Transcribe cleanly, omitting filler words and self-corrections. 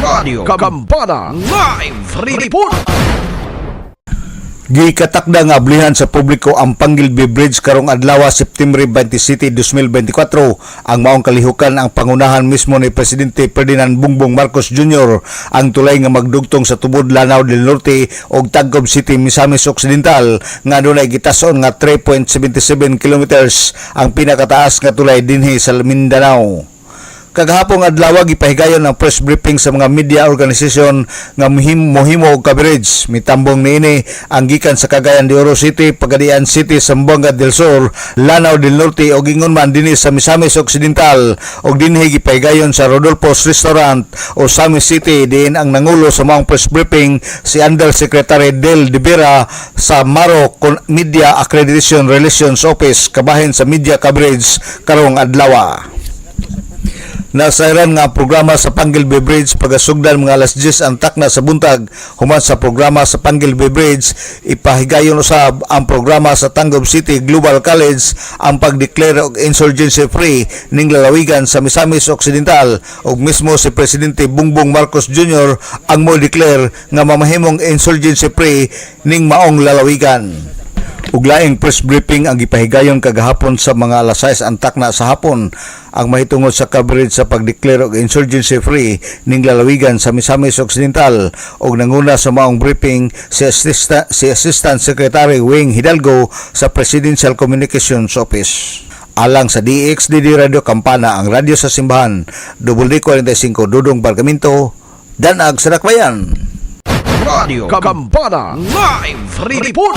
Radio Kambana Live Report. Gikatakda nga ablihan sa publiko ang Panggilby Bridge karong adlaw September 27, 2024 ang maong kalihukan ang pangunahan mismo ni Presidente Ferdinand Bongbong Marcos Jr. ang tulay nga magdugtong sa tubod Lanao del Norte ug Tagum City, Misamis Occidental nga dunay gitason nga 3.77 kilometers ang pinakataas nga tulay dinhi sa Mindanao. Kagahapong adlaw gipahigayon ang press briefing sa mga media organization nga mohimo og coverage. Mitambong niini ang gikan sa Cagayan de Oro City, Pagadian City, Zamboanga del Sur, Lanao del Norte ug ingon man dinhi sa Misamis Occidental ug dinhi gipahigayon sa Rodolfo's Restaurant o Samis City. Diin ang nangulo sa mga press briefing si Undersecretary Del De Vera sa Maro Media Accreditation Relations Office kabahin sa media coverage karong adlaw. Nasairan nga programa sa Panggilby Bridge pagasugdan mga alas 10 ang takna sa buntag. Human sa programa sa Panggilby Bridge, ipahigayon usab ang programa sa Tagum City Global College ang pagdeclare og insurgency free ning lalawigan sa Misamis Occidental ug mismo si Presidente Bongbong Marcos Jr. ang mo declare nga mamahimong insurgency free ning maong lalawigan. Ug laing press briefing ang gipahigayon kagahapon sa mga alas 6 ang takna sa hapon ang mahitungod sa coverage sa pagdeclare og insurgency free ning lalawigan sa Misamis Occidental ug nanguna sa maong briefing si Assistant Secretary Wing Hidalgo sa Presidential Communications Office. Alang sa DXDD Radio Kampana, ang radyo sa simbahan, WD45 Dudong Bargamento, Danag sa Dakbayan. Radio Kambana Live Report.